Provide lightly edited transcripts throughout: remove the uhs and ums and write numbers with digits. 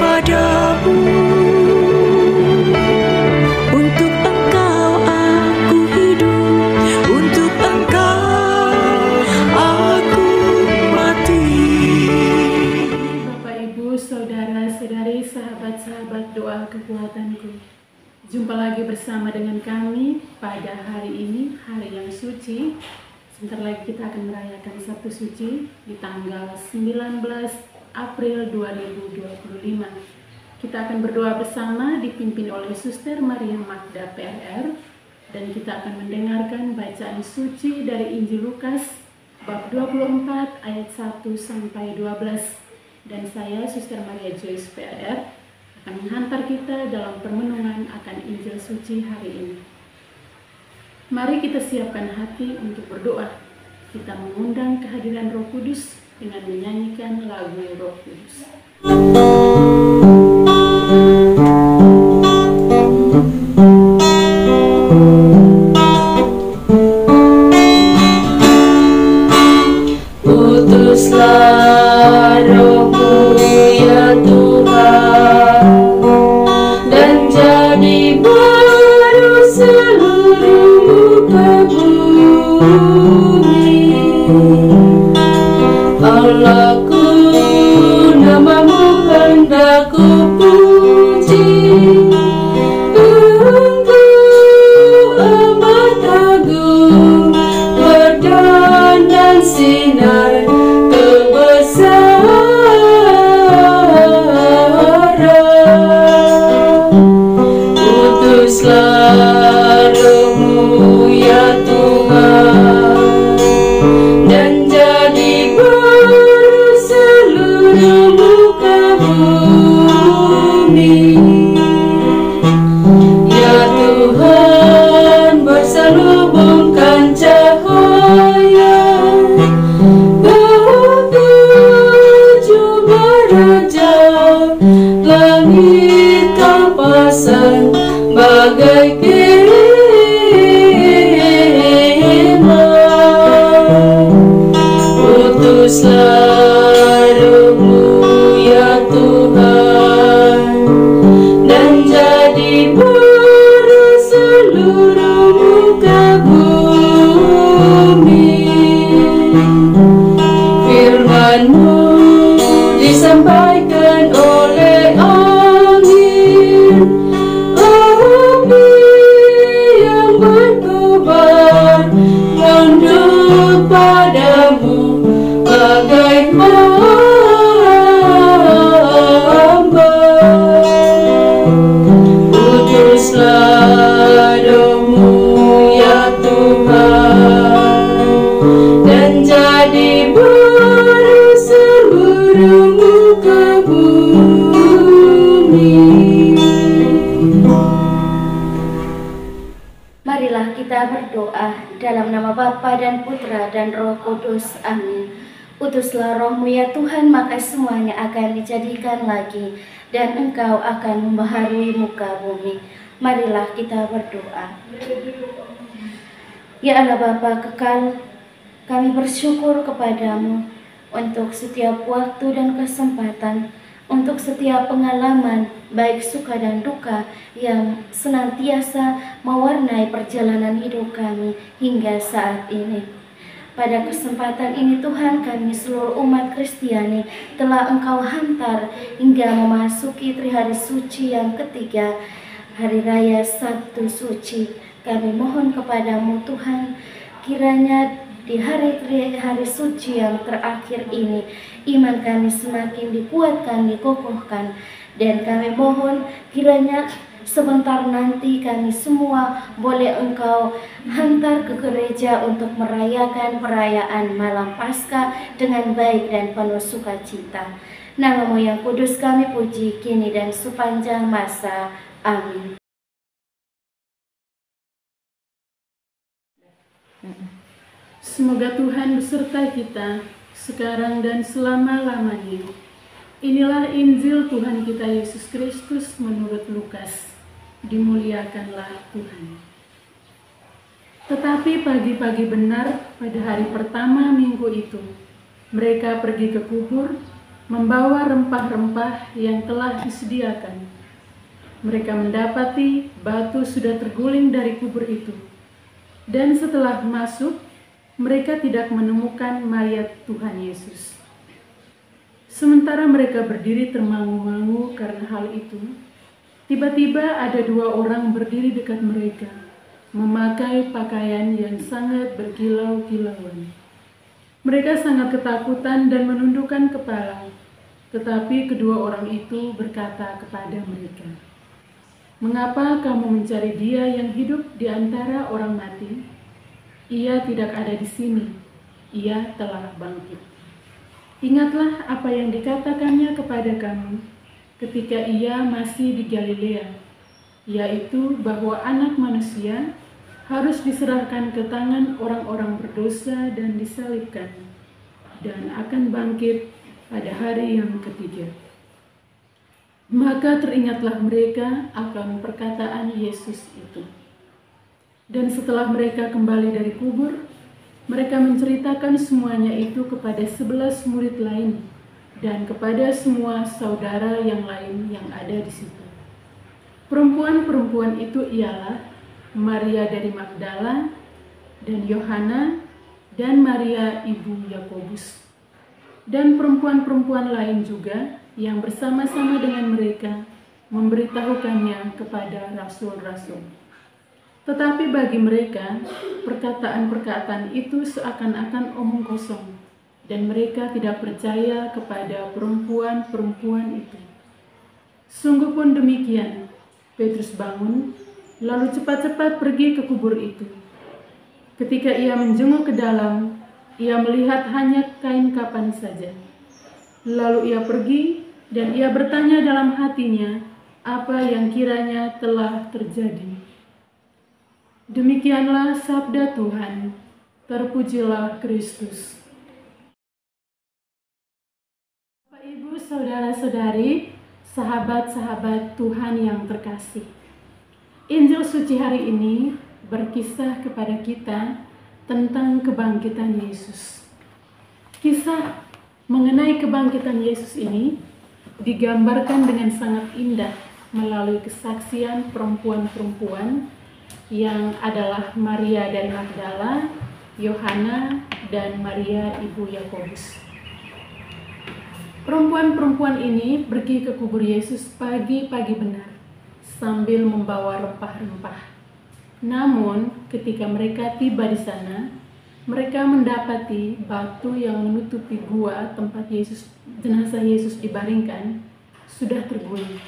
kepadamu. Untuk Engkau aku hidup, untuk Engkau aku mati. Bapak, Ibu, saudara-saudari, sahabat-sahabat doa kekuatanku, jumpa lagi bersama dengan kami pada hari ini, hari yang suci. Sebentar lagi kita akan merayakan Sabtu Suci di tanggal 19 April 2025. Kita akan berdoa bersama dipimpin oleh Suster Maria Magda PRR, dan kita akan mendengarkan bacaan suci dari Injil Lukas bab 24 ayat 1 sampai 12. Dan saya, Suster Maria Joyce PRR, akan menghantar kita dalam permenungan akan Injil suci hari ini. Mari kita siapkan hati untuk berdoa. Kita mengundang kehadiran Roh Kudus dengan menyanyikan lagu Roh Kudus. Utuslah Roh-Mu ya Tuhan, dan jadi baru seluruh muka bumi. Allahku, nama-Mu hendak ku puji. Engkau amat agung, berdan sinar kebesaran. Utuslah Roh-Mu ya Tuhan, dan jadi baru seluruh muka bumi. Ya Tuhan, berselubungkan cahaya ketujuh beraja, langit Kau pasang bagai kemah. Utuslah Roh-Mu ya Tuhan, dan jadi baru seluruh muka bumi. Firman-Mu disampaikan oleh angin, api yang berkobar tunduk padamu bagai hamba. Utuslah Roh-Mu ya Tuhan, dan jadi baru seluruh muka bumi. Marilah kita berdoa dalam nama Bapa dan Putra dan Roh Kudus. Amin. Utuslah Roh-Mu ya Tuhan, maka semuanya akan dijadikan lagi, dan Engkau akan membaharui muka bumi. Marilah kita berdoa. Ya Allah Bapa kekal, kami bersyukur kepadamu untuk setiap waktu dan kesempatan, untuk setiap pengalaman baik suka dan duka yang senantiasa mewarnai perjalanan hidup kami hingga saat ini. Pada kesempatan ini Tuhan, kami seluruh umat Kristiani telah Engkau hantar hingga memasuki Trihari Suci yang ketiga, Hari Raya Sabtu Suci. Kami mohon kepadamu Tuhan, kiranya di hari suci yang terakhir ini, iman kami semakin dikuatkan, dikokohkan, dan kami mohon kiranya sebentar nanti kami semua boleh Engkau hantar ke gereja untuk merayakan perayaan malam Paskah dengan baik dan penuh sukacita. Nama-Mu yang kudus kami puji kini dan sepanjang masa. Amin. Semoga Tuhan beserta kita sekarang dan selama-lamanya. Inilah Injil Tuhan kita Yesus Kristus menurut Lukas. Dimuliakanlah Tuhan. Tetapi pagi-pagi benar pada hari pertama minggu itu, mereka pergi ke kubur, membawa rempah-rempah yang telah disediakan. Mereka mendapati batu sudah terguling dari kubur itu. Dan setelah masuk, mereka tidak menemukan mayat Tuhan Yesus. Sementara mereka berdiri termangu-mangu karena hal itu, tiba-tiba ada dua orang berdiri dekat mereka, memakai pakaian yang sangat berkilau-kilauan. Mereka sangat ketakutan dan menundukkan kepala, tetapi kedua orang itu berkata kepada mereka, "Mengapa kamu mencari Dia yang hidup di antara orang mati? Ia tidak ada di sini, Ia telah bangkit. Ingatlah apa yang dikatakannya kepada kamu ketika Ia masih di Galilea, yaitu bahwa Anak Manusia harus diserahkan ke tangan orang-orang berdosa dan disalibkan, dan akan bangkit pada hari yang ketiga." Maka teringatlah mereka akan perkataan Yesus itu. Dan setelah mereka kembali dari kubur, mereka menceritakan semuanya itu kepada 11 murid lain dan kepada semua saudara yang lain yang ada di situ. Perempuan-perempuan itu ialah Maria dari Magdala dan Yohana dan Maria ibu Yakobus, dan perempuan-perempuan lain juga yang bersama-sama dengan mereka memberitahukannya kepada rasul-rasul. Tetapi bagi mereka, perkataan-perkataan itu seakan-akan omong kosong, dan mereka tidak percaya kepada perempuan-perempuan itu. Sungguh pun demikian, Petrus bangun, lalu cepat-cepat pergi ke kubur itu. Ketika ia menjenguk ke dalam, ia melihat hanya kain kapan saja. Lalu ia pergi dan ia bertanya dalam hatinya apa yang kiranya telah terjadi. Demikianlah sabda Tuhan. Terpujilah Kristus. Bapak, Ibu, saudara-saudari, sahabat-sahabat Tuhan yang terkasih. Injil suci hari ini berkisah kepada kita tentang kebangkitan Yesus. Kisah mengenai kebangkitan Yesus ini digambarkan dengan sangat indah melalui kesaksian perempuan-perempuan yang adalah Maria dari Magdala, Yohana, dan Maria ibu Yakobus. Perempuan-perempuan ini pergi ke kubur Yesus pagi-pagi benar sambil membawa rempah-rempah. Namun, ketika mereka tiba di sana, mereka mendapati batu yang menutupi gua tempat jenazah Yesus dibaringkan sudah terguling,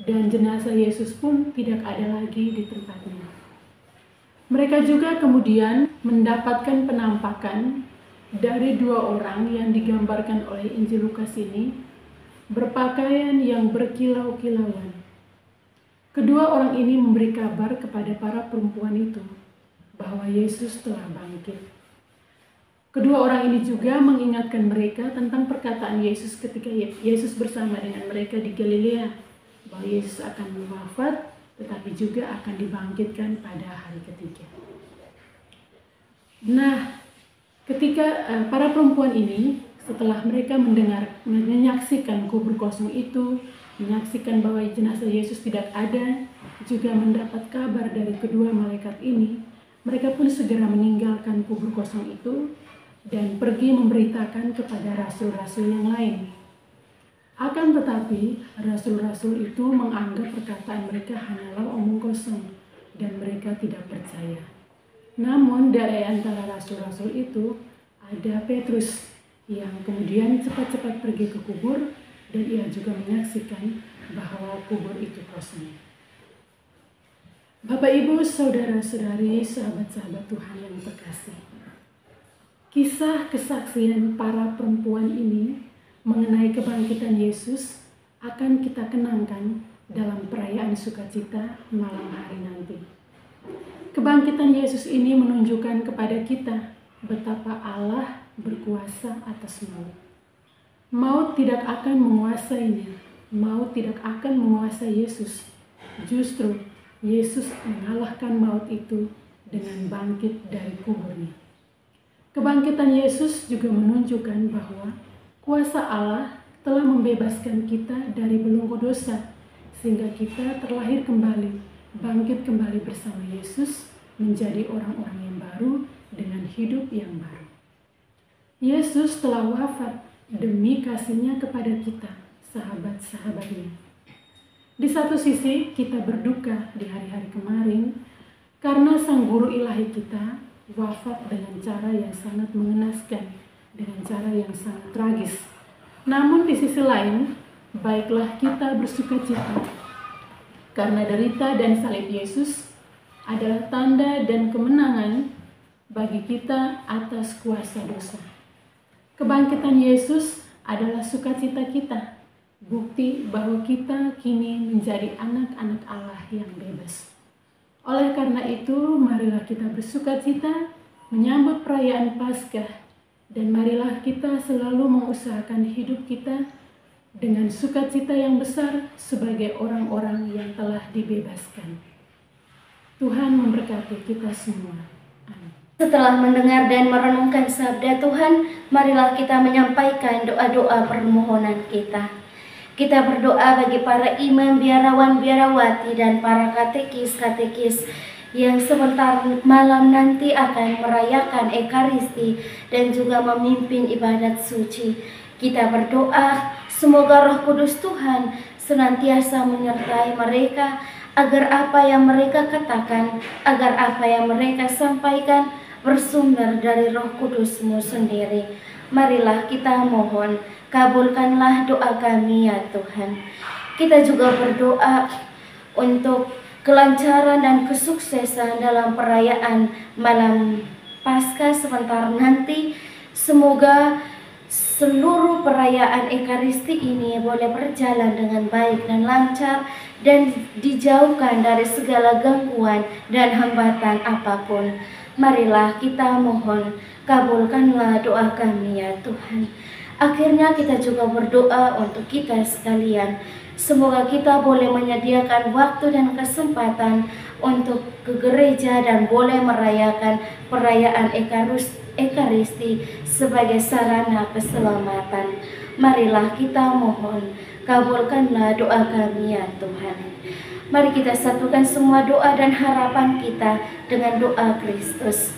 dan jenazah Yesus pun tidak ada lagi di tempatnya. Mereka juga kemudian mendapatkan penampakan dari dua orang yang digambarkan oleh Injil Lukas ini, berpakaian yang berkilau-kilauan. Kedua orang ini memberi kabar kepada para perempuan itu bahwa Yesus telah bangkit. Kedua orang ini juga mengingatkan mereka tentang perkataan Yesus ketika Yesus bersama dengan mereka di Galilea, bahwa Yesus akan wafat tetapi juga akan dibangkitkan pada hari ketiga. Nah, ketika para perempuan ini setelah mereka menyaksikan kubur kosong itu, menyaksikan bahwa jenazah Yesus tidak ada, juga mendapat kabar dari kedua malaikat ini, mereka pun segera meninggalkan kubur kosong itu dan pergi memberitakan kepada rasul-rasul yang lain. Akan tetapi, rasul-rasul itu menganggap perkataan mereka hanyalah omong kosong dan mereka tidak percaya. Namun dari antara rasul-rasul itu ada Petrus yang kemudian cepat-cepat pergi ke kubur dan ia juga menyaksikan bahwa kubur itu kosong. Bapak, Ibu, saudara-saudari, sahabat-sahabat Tuhan yang terkasih. Kisah kesaksian para perempuan ini mengenai kebangkitan Yesus akan kita kenangkan dalam perayaan sukacita malam hari nanti. Kebangkitan Yesus ini menunjukkan kepada kita betapa Allah berkuasa atas maut. Maut tidak akan menguasainya, maut tidak akan menguasai Yesus. Justru Yesus mengalahkan maut itu dengan bangkit dari kuburnya. Kebangkitan Yesus juga menunjukkan bahwa kuasa Allah telah membebaskan kita dari belenggu dosa, sehingga kita terlahir kembali, bangkit kembali bersama Yesus, menjadi orang-orang yang baru dengan hidup yang baru. Yesus telah wafat demi kasih-Nya kepada kita, sahabat-sahabatnya. Di satu sisi kita berduka di hari-hari kemarin karena Sang Guru Ilahi kita wafat dengan cara yang sangat mengenaskan, dengan cara yang sangat tragis. Namun di sisi lain, baiklah kita bersukacita karena derita dan salib Yesus adalah tanda dan kemenangan bagi kita atas kuasa dosa. Kebangkitan Yesus adalah sukacita kita, bukti bahwa kita kini menjadi anak-anak Allah yang bebas. Oleh karena itu, marilah kita bersukacita menyambut perayaan Paskah, dan marilah kita selalu mengusahakan hidup kita dengan sukacita yang besar sebagai orang-orang yang telah dibebaskan. Tuhan memberkati kita semua. Amin. Setelah mendengar dan merenungkan sabda Tuhan, marilah kita menyampaikan doa-doa permohonan kita. Kita berdoa bagi para imam, biarawan, biarawati, dan para katekis yang sebentar malam nanti akan merayakan Ekaristi dan juga memimpin ibadat suci. Kita berdoa semoga Roh Kudus Tuhan senantiasa menyertai mereka, agar apa yang mereka katakan, agar apa yang mereka sampaikan bersumber dari Roh Kudus-Mu sendiri. Marilah kita mohon, kabulkanlah doa kami ya Tuhan. Kita juga berdoa untuk kelancaran dan kesuksesan dalam perayaan malam Paskah sebentar nanti. Semoga seluruh perayaan Ekaristi ini boleh berjalan dengan baik dan lancar, dan dijauhkan dari segala gangguan dan hambatan apapun. Marilah kita mohon, kabulkanlah doa kami ya Tuhan. Akhirnya kita juga berdoa untuk kita sekalian. Semoga kita boleh menyediakan waktu dan kesempatan untuk ke gereja dan boleh merayakan perayaan Ekaristi sebagai sarana keselamatan. Marilah kita mohon, kabulkanlah doa kami ya Tuhan. Mari kita satukan semua doa dan harapan kita dengan doa Kristus.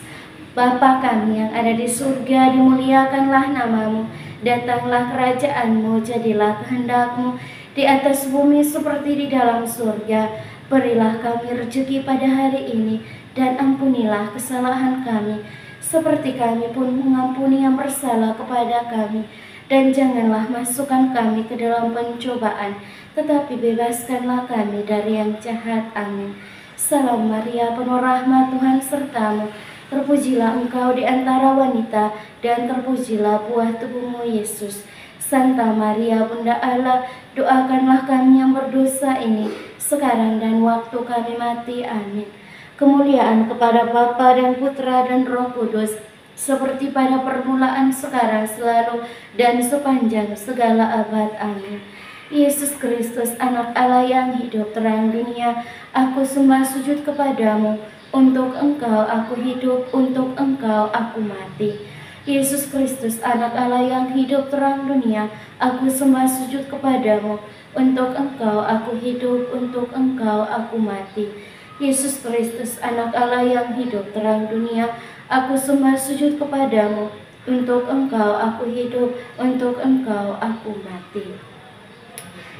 Bapa kami yang ada di surga, dimuliakanlah namamu, datanglah kerajaan-Mu, jadilah kehendak-Mu di atas bumi seperti di dalam surga. Berilah kami rezeki pada hari ini, dan ampunilah kesalahan kami, seperti kami pun mengampuni yang bersalah kepada kami. Dan janganlah masukkan kami ke dalam pencobaan, tetapi bebaskanlah kami dari yang jahat. Amin. Salam Maria, penuh rahmat, Tuhan sertamu. Terpujilah engkau di antara wanita, dan terpujilah buah tubuhmu Yesus. Santa Maria, Bunda Allah, doakanlah kami yang berdosa ini, sekarang dan waktu kami mati. Amin. Kemuliaan kepada Bapa dan Putra dan Roh Kudus, seperti pada permulaan, sekarang, selalu, dan sepanjang segala abad. Amin. Yesus Kristus, anak Allah yang hidup, terang dunia, aku sembah sujud kepadamu. Untuk engkau aku hidup, untuk engkau aku mati. Yesus Kristus, anak Allah yang hidup, terang dunia, aku sembah sujud kepadamu. Untuk engkau aku hidup, untuk engkau aku mati. Yesus Kristus, anak Allah yang hidup, terang dunia, aku sembah sujud kepadamu. Untuk engkau aku hidup, untuk engkau aku mati.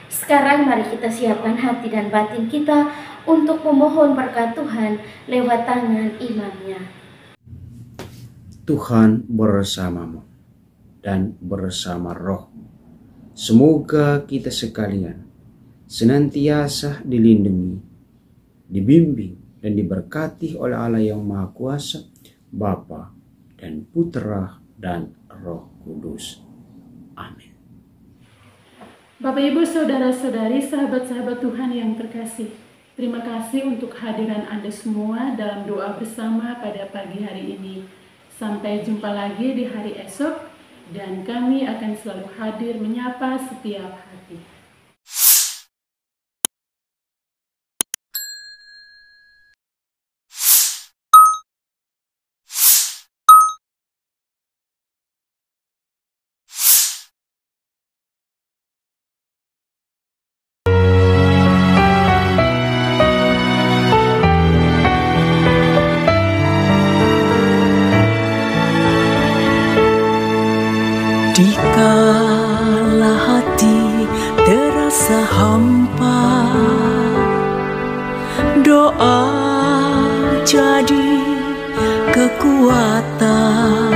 Sekarang mari kita siapkan hati dan batin kita untuk memohon berkat Tuhan lewat tangan imamnya. Tuhan bersamamu dan bersama rohmu. Semoga kita sekalian senantiasa dilindungi, dibimbing, dan diberkati oleh Allah yang Maha Kuasa, Bapa dan Putra dan Roh Kudus. Amin. Bapak, Ibu, Saudara-saudari, sahabat-sahabat Tuhan yang terkasih, terima kasih untuk kehadiran Anda semua dalam doa bersama pada pagi hari ini. Sampai jumpa lagi di hari esok, dan kami akan selalu hadir menyapa setiap hati. Doa jadi kekuatan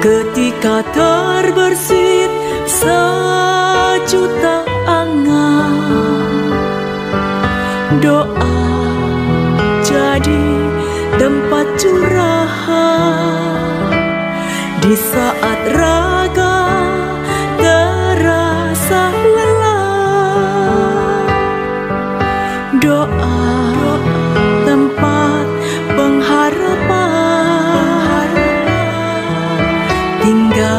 ketika terbersit sejuta angan. Doa jadi tempat curahan di saat raga terasa lelah. Doa tempat pengharapan, tinggallah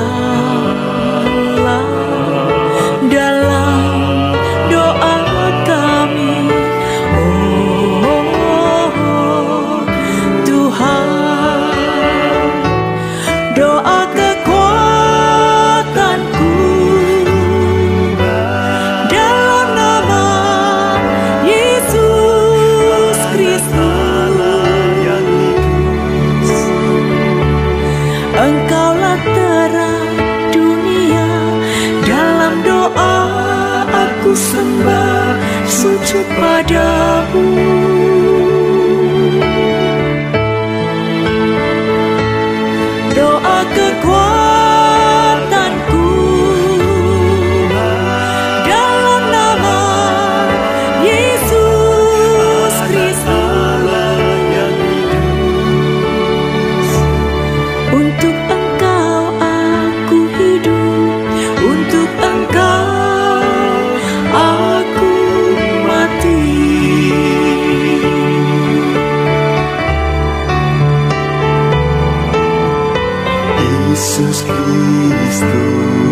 dalam doa kami, oh Tuhan. Doa kekuatanku dalam nama Yesus Kristus. Engkaulah terang dunia, dalam doa aku sembah sujud padamu. Doa kekuatanku dalam nama Yesus Kristus. Untuk Engkau aku hidup, untuk Engkau aku mati. Yesus Kristus.